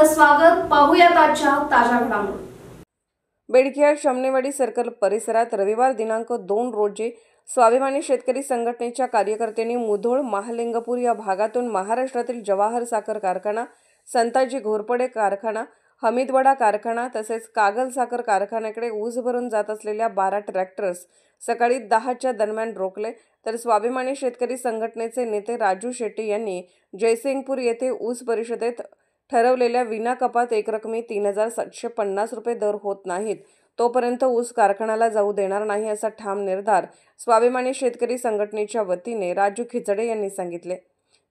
आपलं स्वागत. पाहूयात आजच्या ताज्या घडामोडी. बेडकियाळ शमनेवाडी सर्कल परिसरात रविवार दिनांक 2 रोजी स्वाभिमानी शेतकरी संघटनेच्या कार्यकर्त्यांनी मुधोळ महालिंगपूर या भागातून महाराष्ट्रातील जवाहर साखर कारखाना, संताजी घोरपडे कारखाना, हमीदवाडा कारखाना तसेच कागल साखर कारखान्याकडे ऊस भरून जात असलेल्या 12 ट्रॅक्टर्स सकाळी 10च्या दरम्यान रोखले. तर स्वाभिमानी शेतकरी संघटनेचे नेते राजू शेट्टी यांनी जयसिंगपूर येथे ऊस परिषदेत ठरवलेल्या विना कपात एकरकमी 3750 रुपये दर होत नाहीत तोपर्यंत ऊस कारखान्याला जाऊ देणार नाही असा ठाम निर्धार स्वाभिमानी शेतकरी संघटनेच्या वतीने राजू खिचडे यांनी सांगितले.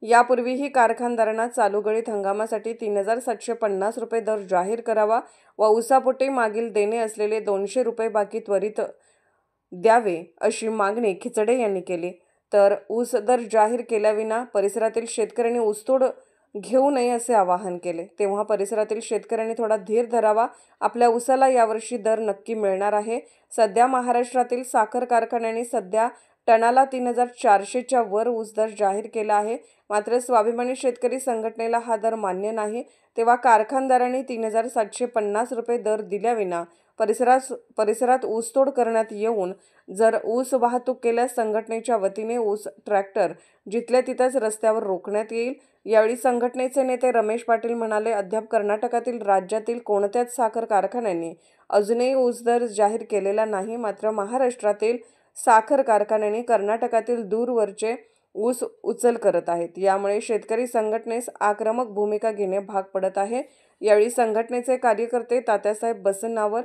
यापूर्वीही कारखानदारांना चालू गळीत हंगामासाठी 3750 रुपये दर जाहीर करावा व ऊसापोटी मागील देणे असलेले 200 रुपये बाकी त्वरित द्यावे अशी मागणी खिचडे यांनी केली. तर ऊस दर जाहीर केल्याविना परिसरातील शेतकऱ्यांनी ऊसतोड घेऊ नये असे आवाहन केले. तेव्हा परिसरातील शेतकऱ्यांनी थोडा धीर धरावा. आपल्या ऊसाला यावर्षी दर नक्की मिळणार आहे. सध्या महाराष्ट्रातील साखर कारखान्यांनी सध्या टनाला 3400च्या वर ऊस दर जाहीर केला आहे. मात्र स्वाभिमानी शेतकरी संघटनेला हा दर मान्य नाही. तेव्हा कारखानदारांनी 3750 रुपये दर दिल्याविना परिसरात ऊसतोड करण्यात येऊन जर ऊस वाहतूक केल्यास संघटनेच्या वतीने ऊस ट्रॅक्टर जिथल्या तिथेच रस्त्यावर रोखण्यात येईल. यावेळी संघटनेचे नेते रमेश पाटील म्हणाले, अद्याप कर्नाटकातील राज्यातील कोणत्याच साखर कारखान्यांनी अजूनही ऊस दर जाहीर केलेला नाही. मात्र महाराष्ट्रातील साखर कारखान्यांनी कर्नाटकातील दूरवरचे ऊस उचल करत आहेत. यामुळे शेतकरी संघटनेस आक्रमक भूमिका घेणे भाग पडत आहे. यावेळी संघटनेचे कार्यकर्ते तात्यासाहेब बसनावर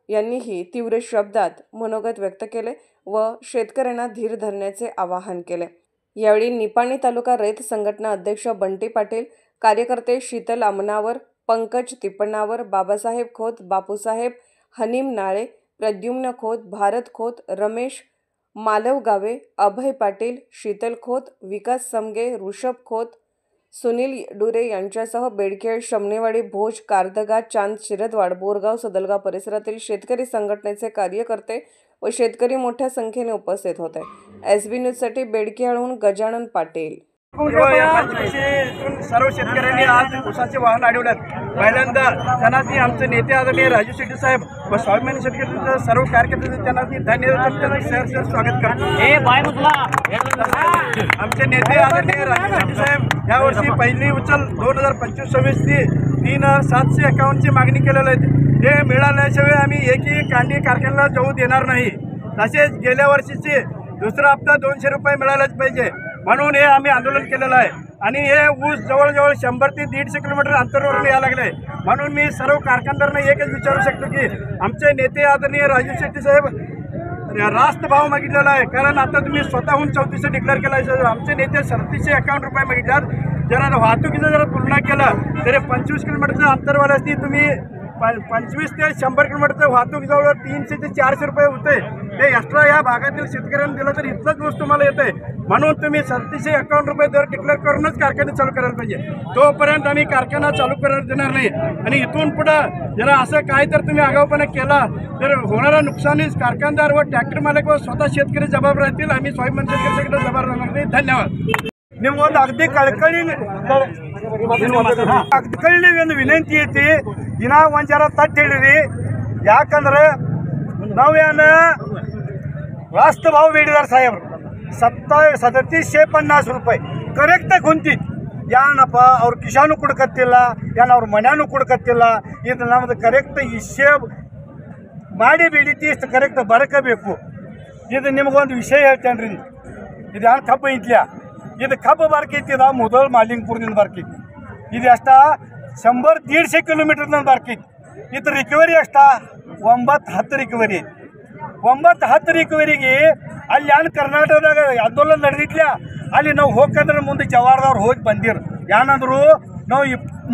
यांनीही तीव्र शब्दात मनोगत व्यक्त केले व शेतकऱ्यांना धीर धरण्याचे आवाहन केले. यावेळी निपाणी तालुका रयत संघटना अध्यक्ष बंटी पाटील, कार्यकर्ते शीतल अमनावर, पंकज तिप्पणावर, बाबासाहेब खोत, बापूसाहेब हनीम नाळे, प्रद्युम्न खोत, भारत खोत, रमेश मालवगावे, अभय पाटील, शीतल खोत, विकास समगे, ऋषभ खोत, सुनील डुरे यांच्यासह बेडकियाळ, शमनेवाडी, भोज, कारदगा, चांद, शिरदवाड, बोरगाव, सदलगा परिसरातील शेतकरी संघटनेचे कार्यकर्ते व शेतकरी मोठ्या संख्येने उपस्थित होते. SB न्यूजसाठी बेडकियाळहून गजानन पाटील. सर्व शेतकऱ्यांनी आज ऊसाचे वाहन अडवल्यात. पहिल्यांदा त्यांना आमचे नेते आदरणीय राजू शेट्टी साहेब व स्वाभिमानी शेतकऱ्यांचे सर्व कार्यकर्ते त्यांना धन्यवाद सहर्ष स्वागत करतो. आमचे नेते आदरणीय राजू शेट्टी साहेब यावर्षी पहिली उचल 2025-26 ची 3751ची मागणी केलेली आहे. हे मिळाल्याशिवाय आम्ही एकही कांडी कारखान्याला जाऊ देणार नाही. तसेच गेल्या वर्षीची दुसरा हप्ता 200 रुपये मिळालाच पाहिजे म्हणून हे आम्ही आंदोलन केलेलं आहे. आणि हे ऊस जवळजवळ 100 ते 150 किलोमीटर अंतरावरून यायला लागले. म्हणून मी सर्व कारखानदारांना एकच विचारू शकतो की आमचे नेते आदरणीय राजू शेट्टी साहेब रास्त भाव मागितलेला आहे. कारण आता तुम्ही स्वतःहून 3400 डिक्लेअर केला आहे. आमचे नेते 3751 रुपये मागितल्यात. जरा वाहतुकीचं जरा तुलना केलं तरी 25 किलोमीटरचं अंतरवाला असती तुम्ही 25 ते 100 किलोमीटरचं वाहतूक जवळ 300 ते 400 रुपये होते. ते एक्स्ट्रा या भागातील शेतकऱ्यांना दिलं तर इतकंच ऊस तुम्हाला येते. म्हणून तुम्ही 3751 रुपये दर डिक्लेअर करूनच कारखाने चालू करायला पाहिजे. तोपर्यंत आम्ही कारखाना चालू करायला देणार नाही. आणि इथून पुढं जरा असं काय तर तुम्ही आगाऊपणा केला तर होणारा नुकसानीच कारखानदार व ट्रॅक्टर मालक व स्वतः शेतकरी जबाबदार राहतील. आम्ही स्वाभिमानी शेतकऱ्यांकडे जबाबदार राहणार नाही. धन्यवाद. ನೀವು ಅಗದಿ ಕಳ್ಕಳಿ ಒಂದು ವಿನಂತಿ ಐತಿ. ದಿನ ಒಂದು ಜರ ತಟ್ಟು ಹೇಳಿರಿ. ಯಾಕಂದ್ರೆ ನಾವೇನು ರಾಷ್ಟ್ರ ಭಾವ ಬೇಡಿದಾರೆ ಸಾಹೇಬ್ರು 3750 ರೂಪಾಯಿ ಕರೆಕ್ಟಾಗಿ ಹೊಂತಿತ್ತು. ಏನಪ್ಪ ಅವ್ರು ಕಿಶಾನು ಕೊಡ್ಕತ್ತಿಲ್ಲ, ಏನು ಅವ್ರ ಮನ್ಯಾನು ಕೊಡ್ಕತ್ತಿಲ್ಲ. ಇದು ನಮ್ಮದು ಕರೆಕ್ಟ್ ಹಿಸೇಬ್ ಮಾಡಿ ಬೇಡಿತಿ ಇಷ್ಟು ಕರೆಕ್ಟ್ ಬರಕಬೇಕು. ಇದು ನಿಮಗೊಂದು ವಿಷಯ ಹೇಳ್ತೇನೆ ರೀ. ಇದು ಏನು ಕಬ್ಬು ಐತ್ಲ, ಇದು ಕಬ್ಬು ಬರ್ಕೈತಿ. ಮುದೋಳ್ ಮಾಲಿಂಗಪುರದಿಂದ ಬರ್ಕೈತಿ. ಇದು ಎಷ್ಟ 100-150 ಕಿಲೋಮೀಟರ್ದಿಂದ ಬರ್ಕೈತಿ. ಇದು ರಿಕವರಿ ಎಷ್ಟ 9-10 ರಿಕವರಿ ಐತಿ. 9-10 ರಿಕವರಿಗೆ ಅಲ್ಲಿ ಏನು ಕರ್ನಾಟಕದಾಗ ಆಂದೋಲನ ನಡೆದಿತ್ಲ, ಅಲ್ಲಿ ನಾವು ಹೋಗ್ಕಂದ್ರೆ ಮುಂದೆ ಜವಾರ್ದವ್ರು ಹೋಗಿ ಬಂದಿರು. ಏನಂದ್ರು ನಾವು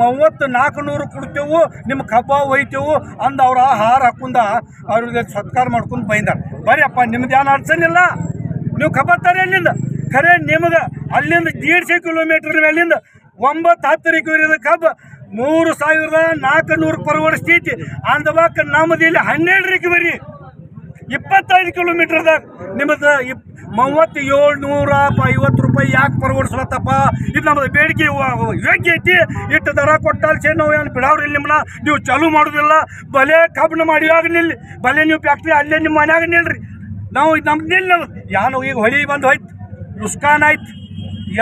3400 ಕೊಡ್ತೇವು, ನಿಮ್ಮ ಕಬ್ಬ ಒಯ್ತೇವು ಅಂದ ಅವ್ರ ಹಾರ ಹಾಕುಂದ ಅವ್ರಿಗೆ ಸತ್ಕಾರ ಮಾಡ್ಕೊಂಡು ಬೈದಾರ. ಬರೀಪ್ಪ ನಿಮ್ದು ಏನು ಅಡ್ಸನಿಲ್ಲ, ನೀವು ಕಬ್ಬತ್ತಾರೆ ಅಲ್ಲಿಂದ ಖರೆ ನಿಮ್ಗೆ ಅಲ್ಲಿಂದ 150 ಕಿಲೋಮೀಟರ್ ಮೇಲಿಂದ 9-10 ರಿಕವರಿ ಕಬ್ಬು 3400 ಪರ್ ವರ್ಷ ಐತಿ. ಅಂದವಾಗ ನಮ್ಮದು ಇಲ್ಲಿ 12 ರಿಕವರಿ. 25 ಕಿಲೋಮೀಟರ್ದಾಗ ನಿಮ್ಮದು 3750 ರೂಪಾಯಿ ಯಾಕೆ ಪರವಡಿಸ್ಲತ್ತಪ್ಪ? ಇದು ನಮ್ಮದು ಬೇಡಿಕೆ ಯೋಗ್ಯ ಐತಿ. ಇಟ್ಟು ದರ ಕೊಟ್ಟಾಲ್ಸೆ ನಾವು ಏನು ಬಿಡಾವ್ರಿ ನಿಮ್ಮನ್ನ ನೀವು ಚಾಲೂ ಮಾಡೋದಿಲ್ಲ. ಬಲೆ ಕಬ್ಬನ ಮಾಡಿಯಾಗ ನಿಲ್ಲಿ, ಬಲೆ ನೀವು ಫ್ಯಾಕ್ಟ್ರಿ ಅಲ್ಲೇ ನಿಮ್ಮ ಮನ್ಯಾಗ ನಿಲ್ರಿ. ನಾವು ಇದು ನಮ್ದು ನಿಲ್ಲ. ಯಾನು ಈಗ ಹೊಳಿ ಬಂದು ಹೋಯ್ತು, ನುಸ್ಕಾನ್ ಆಯ್ತು.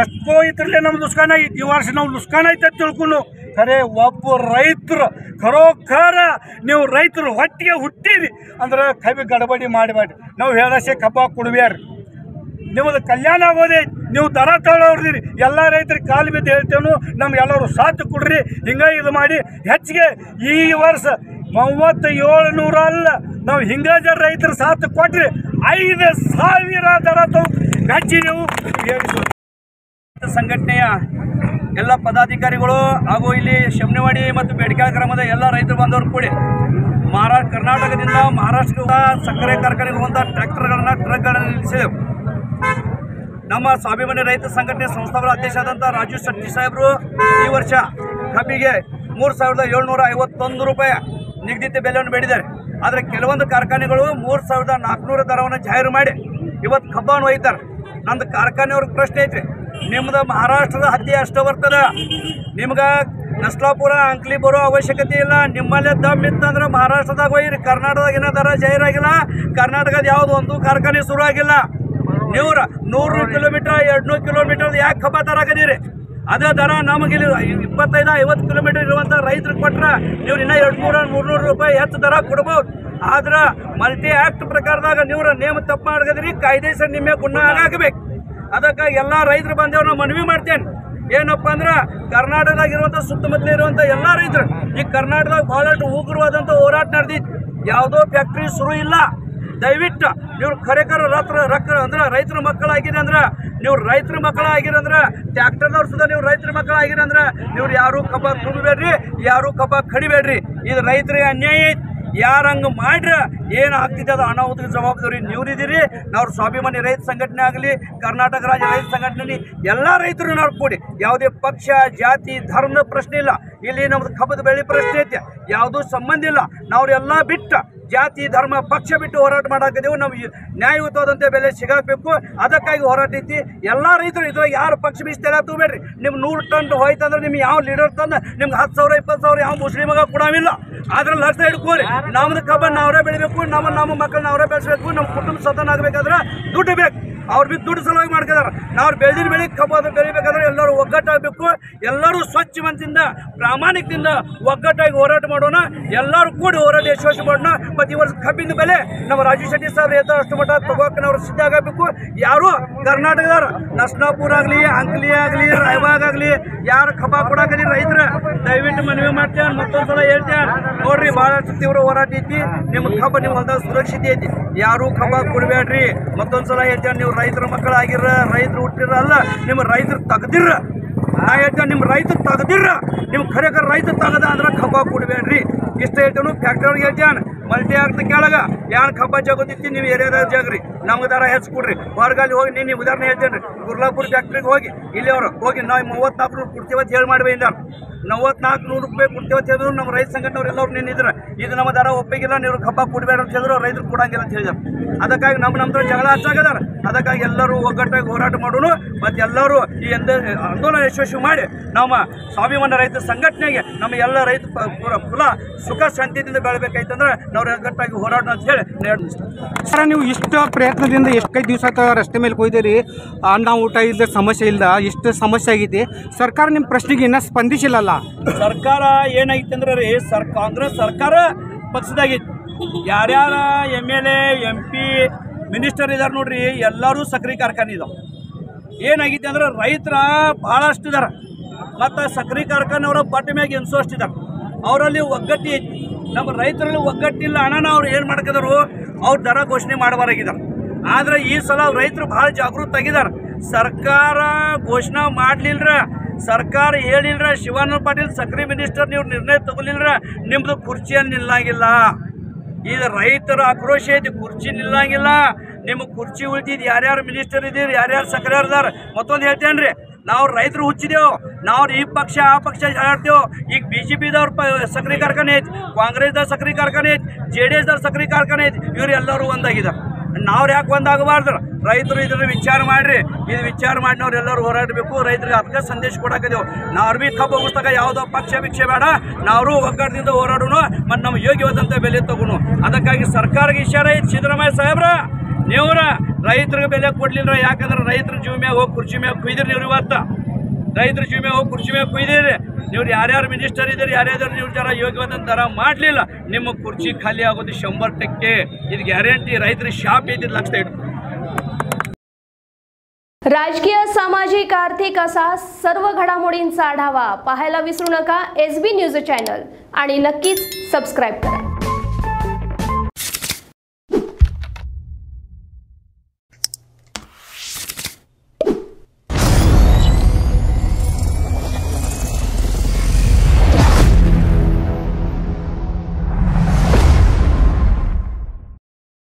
ಎಷ್ಟೋ ಇದ್ರಲ್ಲೇ ನಮ್ದು ನುಸ್ಕಾನ್ ಆಯ್ತು. ಈ ವರ್ಷ ನಾವು ನುಸ್ಕಾನ್ ಆಯ್ತು ಅಂತ ತಿಳ್ಕೊಂಡು ಖರೆ ಒಬ್ಬ ರೈತರು ಖರೋಖರ ನೀವು ರೈತರು ಹೊಟ್ಟಿಗೆ ಹುಟ್ಟಿರಿ ಅಂದ್ರೆ ಕಬ್ಬಿ ಗಡಬಡಿ ಮಾಡಬೇಡ್ರಿ. ನಾವು ಹೇಳಸೆ ಕಬ್ಬ ಕೊಡ್ಬೇಡ್ರಿ. ನಿಮ್ಮದು ಕಲ್ಯಾಣ ಆಗೋದೇ. ನೀವು ದರ ತಗೊಳ್ಳೋರ್ದಿರಿ. ಎಲ್ಲ ರೈತರಿಗೆ ಕಾಲು ಬಿದ್ದು ಹೇಳ್ತೇವೆ, ನಮ್ಗೆ ಎಲ್ಲರೂ ಸಾಥ್ ಕೊಡ್ರಿ. ಹಿಂಗೆ ಇದು ಮಾಡಿ ಹೆಚ್ಚಿಗೆ ಈ ವರ್ಷ 3700 ಅಲ್ಲ, ನಾವು ಹಿಂಗೆ ಜನ ರೈತರು ಸಾಥ್ ಕೊಟ್ರಿ 5000 ದರ ಹೆಚ್ಚಿ ನೀವು ಸಂಘಟನೆಯ ಎಲ್ಲ ಪದಾಧಿಕಾರಿಗಳು ಹಾಗೂ ಇಲ್ಲಿ ಶಮನವಾಡಿ ಮತ್ತು ಬೇಡಿಕೆ ಗ್ರಾಮದ ಎಲ್ಲ ರೈತರು ಬಂದವರು ಕೂಡಿ ಕರ್ನಾಟಕದಿಂದ ಮಹಾರಾಷ್ಟ್ರದ ಸಕ್ಕರೆ ಕಾರ್ಖಾನೆಗೆ ಹೋಗುವಂಥ ಟ್ರ್ಯಾಕ್ಟರ್ಗಳನ್ನು ಟ್ರಕ್ಗಳನ್ನು ನಿಲ್ಲಿಸಿದೆವು. ನಮ್ಮ ಸ್ವಾಭಿಮಾನಿ ರೈತ ಸಂಘಟನೆ ಸಂಸ್ಥಾಪನಾ ಅಧ್ಯಕ್ಷರಾದಂಥ ರಾಜು ಶೆಟ್ಟಿ ಸಾಹೇಬರು ಈ ವರ್ಷ ಕಬ್ಬಿಗೆ 3751 ರೂಪಾಯಿ ನಿಗದಿತ ಬೆಲೆಯನ್ನು ಬೇಡಿದ್ದಾರೆ. ಆದರೆ ಕೆಲವೊಂದು ಕಾರ್ಖಾನೆಗಳು 3400 ದರವನ್ನು ಜಾಹೀರು ಮಾಡಿ ಇವತ್ತು ಕಬ್ಬನ್ನು ಒಯ್ತಾರೆ. ನಮ್ದು ಕಾರ್ಖಾನೆಯವ್ರಿಗೆ ಪ್ರಶ್ನೆ ಐತ್ರಿ, ನಿಮ್ದು ಮಹಾರಾಷ್ಟ್ರದ ಹತ್ತಿ ಅಷ್ಟು ಬರ್ತದೆ, ನಿಮ್ಗೆ ನಸ್ಲಾಪುರ ಅಂಕ್ಲಿ ಬರೋ ಅವಶ್ಯಕತೆ ಇಲ್ಲ. ನಿಮ್ಮಲ್ಲೇ ದಮ್ ಇತ್ತಂದ್ರೆ ಮಹಾರಾಷ್ಟ್ರದಾಗ ಒಯ್ಯಿರಿ. ಕರ್ನಾಟಕದಾಗಿನ ದರ ಜಾಹೀರಾಗಿಲ್ಲ. ಕರ್ನಾಟಕದ ಯಾವುದು ಒಂದು ಕಾರ್ಖಾನೆ ಶುರು ಆಗಿಲ್ಲ. ನೀವು 100 ಕಿಲೋಮೀಟರ್ 200 ಕಿಲೋಮೀಟರ್ ಯಾಕೆ ಕಬ್ಬ ತರಾಕದೀರಿ? ಅದೇ ದರ ನಮಗೆ 25-50 ಕಿಲೋಮೀಟರ್ ಇರುವಂಥ ರೈತರಿಗೆ ಕೊಟ್ರೆ ನೀವು ಇನ್ನೂ 200-300 ರೂಪಾಯಿ ಹೆಚ್ಚು ದರ ಕೊಡ್ಬೋದು. ಆದ್ರೆ ಮಲ್ಟಿ ಆಕ್ಟ್ ಪ್ರಕಾರದಾಗ ನೀವು ನೇಮ ತಪ್ಪು ಮಾಡ್ಕದ್ರಿ, ಕಾಯ್ದೆ ಸರ್ ನಿಮ್ಮ ಗುಣ ಹಾಕಬೇಕು. ಅದಕ್ಕೆ ಎಲ್ಲ ರೈತರು ಬಂದೇವ್ ನಾವು ಮನವಿ ಮಾಡ್ತೇನೆ. ಏನಪ್ಪ ಅಂದ್ರೆ ಕರ್ನಾಟಕದಾಗಿರುವಂಥ ಸುತ್ತಮುತ್ತಲ ಇರುವಂಥ ಎಲ್ಲ ರೈತರು ಈ ಕರ್ನಾಟಕದಾಗ ಭಾಳಷ್ಟು ಉಗ್ರವಾದಂಥ ಹೋರಾಟ ನಡೆದಿತ್ತು. ಯಾವುದೋ ಫ್ಯಾಕ್ಟ್ರಿ ಶುರು ಇಲ್ಲ. ದಯವಿಟ್ಟು ನೀವು ಖರೇಖರ ಅಂದ್ರೆ ರೈತರ ಮಕ್ಕಳಾಗಿರಿ ಅಂದ್ರೆ ನೀವು ರೈತರ ಮಕ್ಕಳಾಗಿರಂದ್ರೆ ಟ್ಯಾಕ್ಟರ್ದವ್ರು ಸುಧಾ ನೀವು ರೈತರ ಮಕ್ಕಳಾಗಿರಂದ್ರೆ ನೀವು ಯಾರು ಕಬ್ಬ ತುಂಬಬೇಡ್ರಿ, ಯಾರು ಕಬ್ಬ ಕಡಿಬೇಡ್ರಿ. ಇದು ರೈತರಿಗೆ ಅನ್ಯಾಯ ಐತಿ. ಯಾರು ಹಂಗೆ ಮಾಡ್ರೆ ಏನು ಆಗ್ತಿದೆ ಅದು ಅನಾಹುತದ ಜವಾಬ್ದಾರಿ ನೀವ್ರಿದ್ದೀರಿ. ನಾವು ಸ್ವಾಭಿಮಾನಿ ರೈತ ಸಂಘಟನೆ ಆಗಲಿ, ಕರ್ನಾಟಕ ರಾಜ್ಯ ರೈತ ಸಂಘಟನೆ ಎಲ್ಲ ರೈತರು ನಾವು ಕೂಡಿ ಯಾವುದೇ ಪಕ್ಷ ಜಾತಿ ಧರ್ಮದ ಪ್ರಶ್ನೆ ಇಲ್ಲ. ಇಲ್ಲಿ ನಮ್ದು ಕಬ್ಬದ ಬೆಳೆ ಪ್ರಶ್ನೆ ಐತೆ, ಯಾವುದೂ ಸಂಬಂಧ ಇಲ್ಲ. ನಾವ್ರೆಲ್ಲ ಬಿಟ್ಟು ಜಾತಿ ಧರ್ಮ ಪಕ್ಷ ಬಿಟ್ಟು ಹೋರಾಟ ಮಾಡಾಕಿದೆವು. ನಮ್ಗೆ ನ್ಯಾಯಯುತವಾದಂಥ ಬೆಲೆ ಸಿಗಬೇಕು, ಅದಕ್ಕಾಗಿ ಹೋರಾಟ ಐತಿ. ಎಲ್ಲ ರೈತರು ಇದ್ರಾಗ ಯಾರು ಪಕ್ಷ ಬೀಸ್ತಾರ ತಗೋಬೇಡ್ರಿ. ನಿಮ್ಗೆ 100 ಟನ್ ಹೋಯ್ತಂದ್ರೆ ನಿಮ್ಗೆ ಯಾವ ಲೀಡರ್ ತಂದು ನಿಮ್ಗೆ 10,000-20,000 ಯಾವ ಮುಸ್ಲಿಮಾಗ ಕೊಡಾವಿಲ್ಲ. ಅದ್ರಲ್ಲಿ ಲಕ್ಷ ಹಿಡ್ಕೋರಿ. ನಮ್ದು ಕಬ್ಬ ನಾವರೇ ಬೆಳಿಬೇಕು, ನಮ್ಮ ಮಕ್ಕಳನ್ನ ಅವರೇ ಬೆಳೆಸಬೇಕು. ನಮ್ಮ ಕುಟುಂಬ ಸತನ ಆಗಬೇಕಾದ್ರೆ ದುಡ್ಡು ಬೇಕು. ಅವ್ರು ಬಿ ದುಡ್ಡು ಸಲುವಾಗಿ ಮಾಡ್ತಿದಾರೆ. ನಾವು ಬೆಳೆದಿನ ಬೆಳೆ ಕಬ್ಬ ಅದು ಬೆಳಿಬೇಕಾದ್ರೆ ಎಲ್ಲರೂ ಒಗ್ಗಟ್ಟಾಗಬೇಕು. ಎಲ್ಲರೂ ಸ್ವಚ್ಛ ಮನಸ್ಸಿಂದ ಪ್ರಾಮಾಣಿಕದಿಂದ ಒಗ್ಗಟ್ಟಾಗಿ ಹೋರಾಟ ಮಾಡೋಣ. ಎಲ್ಲರೂ ಕೂಡಿ ಹೋರಾಟ ಯಶಸ್ವಿ ಮಾಡೋಣ. ಮತ್ತು ಈ ವರ್ಷ ಕಬ್ಬಿನ ಬೆಲೆ ನಮ್ಮ ರಾಜು ಶೆಟ್ಟಿ ಸಾಹೇಬ್ರು ಎತ್ತ ಅಷ್ಟು ಮಟ್ಟ ತಗೋಕೆ ನಾವು ಸಿದ್ಧ ಆಗಬೇಕು. ಯಾರು ಕರ್ನಾಟಕದವ್ರು ನಸ್ಲಾಪುರ ಆಗಲಿ, ಅಂಕ್ಲಿ ಆಗಲಿ, ರಾಯಬಾಗ್ ಆಗಲಿ ಯಾರು ಕಬ್ಬ ಕೊಡಾಕಲಿ ರೈತರ ದಯವಿಟ್ಟು ಮನವಿ ಮಾಡ್ತೇವೆ. ಮತ್ತೊಂದ್ಸಲ ಹೇಳ್ತೇವೆ ನೋಡ್ರಿ, ಭಾಳಷ್ಟು ತೀವ್ರ ಹೋರಾಟ ಐತಿ. ನಿಮ್ಮ ಕಬ್ಬ ನಿಮ್ಮ ಹೊಲದಾಗ ಸುರಕ್ಷಿತ ಐತಿ. ಯಾರು ಕಬ್ಬ ಕೊಡಬೇಡ್ರಿ. ಮತ್ತೊಂದ್ಸಲ ಹೇಳ್ತೇವೆ, ನೀವು ರೈತರ ಮಕ್ಕಳಾಗಿರ, ರೈತರು ಹುಟ್ಟಿರ ಅಲ್ಲ, ನಿಮ್ಮ ರೈತರು ತೆಗ್ದಿರ. ನಾ ಹೇಳ್ತೇವೆ, ನಿಮ್ಮ ರೈತರು ತೆಗ್ದಿರ. ನಿಮ್ಮ ಖರೇಖರ ರೈತರು ತೆಗದ ಅಂದ್ರೆ ಕಬ್ಬ ಕೊಡಬೇಡ್ರಿ. ಇಷ್ಟ ಹೇಳ್ತೇವೆ. ಫ್ಯಾಕ್ಟ್ರಿ ಹೇಳ್ತೇನೆ ಮಲ್ಟಿ ಆಗ್ತ ಕೆಳಗ ಯಾರು ಕಬ್ಬ ಜಗೋದಿತ್ತಿ ನೀವು ಏರಿಯಾದಾಗ ಜಾಗ್ರಿ, ನಮ್ಗೆ ದರ ಹೆಚ್ಚು ಕೊಡ್ರಿ. ಹೊರಗಲ್ಲಿ ಹೋಗಿ ನೀವು ಉದಾಹರಣೆ ಹೇಳ್ತೇನೆ ರೀ, ಗುರ್ಲಾಪುರ ಫ್ಯಾಕ್ಟ್ರಿಗೆ ಹೋಗಿ ಇಲ್ಲಿ ಅವರು ಹೋಗಿ ನಾವು 3400 ಕೊಡ್ತೀವತ್ತು ಹೇಳಿ ಮಾಡಿ ಬೈದಾರ. 4400 ರೂಪಾಯಿ ಕೊಡ್ತೀವತ್ತು ಹೇಳಿದ್ರು ನಮ್ಮ ರೈತ ಸಂಘಟನೆಯವ್ರು ಎಲ್ಲರೂ ನಿನ್ನಿದ್ರು. ಇದು ನಮ್ಮ ದರ ಒಪ್ಪಿಗಿಲ್ಲ, ನೀವು ಕಬ್ಬ ಕೊಡಬೇಡ ಅಂತ ಹೇಳಿದ್ರು. ರೈತರು ಕೊಡಂಗಿಲ್ಲ ಅಂತ ಹೇಳಿದ್ರು. ಅದಕ್ಕಾಗಿ ನಮ್ಮ ಜಗಳ ಹಚ್ಚಾಗದಾರ. ಅದಕ್ಕಾಗಿ ಎಲ್ಲರೂ ಒಗ್ಗಟ್ಟಾಗಿ ಹೋರಾಟ ಮಾಡೋಣ. ಮತ್ತು ಎಲ್ಲರೂ ಈ ಆಂದೋಲನ ಯಶಸ್ವಿ ಮಾಡಿ ನಮ್ಮ ಸ್ವಾಭಿಮಾನ ರೈತ ಸಂಘಟನೆಗೆ ನಮ್ಮ ಎಲ್ಲ ರೈತ ಕುಲ ಸುಖ ಶಾಂತಿಯಿಂದ ಬೆಳಬೇಕಾಯ್ತಂದ್ರೆ ನಾವು ಒಗ್ಗಟ್ಟಾಗಿ ಹೋರಾಟ ಅಂತ ಹೇಳಿ ಸರ್, ನೀವು ಇಷ್ಟು ಪ್ರಯತ್ನದಿಂದ ಎಷ್ಟೈದು ದಿವಸ ರಸ್ತೆ ಮೇಲೆ ಕೊಯ್ದಿರಿ, ಅನ್ನ ಊಟ ಇಲ್ಲದ ಸಮಸ್ಯೆ ಇಲ್ಲದ ಎಷ್ಟು ಸಮಸ್ಯೆ ಆಗೈತಿ. ಸರ್ಕಾರ ನಿಮ್ಮ ಪ್ರಶ್ನೆಗೆ ಇನ್ನೂ ಸ್ಪಂದಿಸಿಲ್ಲಲ್ಲ. ಸರ್ಕಾರ ಏನೈತೆ ಅಂದ್ರೆ ರೀ, ಕಾಂಗ್ರೆಸ್ ಸರ್ಕಾರ ಪಕ್ಷದಾಗಿತ್ತು. ಯಾರ್ಯಾರ MLA MP ಮಿನಿಸ್ಟರ್ ಇದಾರೆ ನೋಡ್ರಿ, ಎಲ್ಲರೂ ಸಕ್ಕರೆ ಕಾರ್ಖಾನೆ ಇದಾವೆ. ಏನಾಗೈತೆ ಅಂದ್ರೆ ರೈತರ ಭಾಳಷ್ಟು ಇದಾರೆ. ಮತ್ತು ಸಕ್ಕರೆ ಕಾರ್ಖಾನೆಯವರ ಬಟ್ಟೆ ಮ್ಯಾಗ ಎನ್ಸೋ ಅಷ್ಟಿದ್ದಾರೆ. ಅವರಲ್ಲಿ ಒಗ್ಗಟ್ಟು ಐತಿ. ನಮ್ಮ ರೈತರಲ್ಲಿ ಒಗ್ಗಟ್ಟಿಲ್ಲ. ಹಣನ ಅವ್ರು ಏನು ಮಾಡ್ಕಿದ್ರು, ಅವ್ರು ದರ ಘೋಷಣೆ ಮಾಡಬಾರಾಗಿದ್ದಾರೆ. ಆದರೆ ಈ ಸಲ ರೈತರು ಭಾಳ ಜಾಗೃತ ಆಗಿದ್ದಾರೆ. ಸರ್ಕಾರ ಘೋಷಣೆ ಮಾಡಲಿಲ್ಲರ, ಸರ್ಕಾರ ಹೇಳಿಲ್ರ, ಶಿವಾನಂದ ಪಾಟೀಲ್ ಸಕ್ಕರೆ ಮಿನಿಸ್ಟರ್ ನೀವು ನಿರ್ಣಯ ತಗೊಲಿಲ್ರ, ನಿಮ್ಮದು ಕುರ್ಚಿಯಲ್ಲಿ ನಿಲ್ಲಂಗಿಲ್ಲ. ಇದು ರೈತರ ಆಕ್ರೋಶ ಐತಿ, ಕುರ್ಚಿ ನಿಲ್ಲಂಗಿಲ್ಲ. ನಿಮ್ಮ ಕುರ್ಚಿ ಉಳಿದಿದ್ದು ಯಾರ್ಯಾರು ಮಿನಿಸ್ಟರ್ ಇದ್ದೀರಿ, ಯಾರ್ಯಾರು ಸಕ್ಕರೆ ಇದಾರೆ. ಮತ್ತೊಂದು ಹೇಳ್ತೇನೆ ರೀ, ನಾವು ರೈತರು ಹುಚ್ಚಿದೆವು. ನಾವು ಈ ಪಕ್ಷ ಆ ಪಕ್ಷ ಹೇಳ್ತೇವೆ. ಈಗ BJPದವ್ರ ಸಕ್ಕರೆ ಕಾರ್ಖಾನೆ ಐತಿ, ಕಾಂಗ್ರೆಸ್ದವ್ರ ಸಕ್ಕರೆ ಕಾರ್ಖಾನೆ ಐತಿ, JDSದವ್ರ ಸಕ್ಕರೆ ಕಾರ್ಖಾನೆ ಐತಿ. ಇವ್ರು ಎಲ್ಲರೂ ಒಂದಾಗಿದ್ದಾರೆ. ನಾವು ಯಾಕೆ ಒಂದಾಗಬಾರ್ದು? ರೈತರು ಇದನ್ನ ವಿಚಾರ ಮಾಡ್ರಿ. ಇದು ವಿಚಾರ ಮಾಡಿ ನಾವು ಎಲ್ಲರೂ ಹೋರಾಡಬೇಕು. ರೈತರಿಗೆ ಅದಕ್ಕೆ ಸಂದೇಶ ಕೊಡಾಕದೇವು. ನಾವು ಭೀ ಕಬ್ಬು ಪುಸ್ತಕ ಯಾವುದೋ ಪಕ್ಷ ಭಿಕ್ಷೆ ಬೇಡ, ನಾವು ಒಗ್ಗಟ್ಟಿನಿಂದ ಹೋರಾಡೋಣ ಮತ್ತು ನಮ್ಮ ಯೋಗ್ಯವಾದಂಥ ಬೆಲೆ ತಗೋಣ. ಅದಕ್ಕಾಗಿ ಸರ್ಕಾರಕ್ಕೆ ಇಶಾರ ಐತಿ. ಸಿದ್ದರಾಮಯ್ಯ ಸಾಹೇಬ್ರ, ನೀವ್ರ ರೈತರಿಗೆ ಬೆಲೆ ಕೊಡ್ಲಿಲ್ಲ. ಯಾಕಂದ್ರೆ ರೈತರ ಜೀವ ಮ್ಯಾಗ ಹೋಗಿ ಕುರ್ಚಿ ಮ್ಯಾಗ ಕುಯ್ದಿರಿ. ನೀವು ಇವತ್ತು ರೈತರ ಜೀವ ಮ್ಯಾಗ ಹೋಗಿ ಕುರ್ಚಿ ಮ್ಯಾಗ ಕುಯ್ದಿರಿ. ನೀವು ಯಾರ್ಯಾರು ಮಿನಿಸ್ಟರ್ ಇದ್ದೀರಿ, ಯಾರ್ಯಾರು ನೀವು ಜರ ಯೋಗ್ಯವಾದಂಥ ದರ ಮಾಡಲಿಲ್ಲ, ನಿಮ್ಮ ಕುರ್ಚಿ ಖಾಲಿ ಆಗೋದು 100%. ಇದು ಗ್ಯಾರಂಟಿ. ರೈತರಿಗೆ ಶಾಪ್ ಐತಿ ಲಕ್ಷ ಇಟ್ಟು. राजकीय, सामाजिक, आर्थिक असा सर्व घडामोडींचा आढावा पाहायला विसरू नका SB न्यूज चॅनल आणि नक्कीच सबस्क्राईब करा.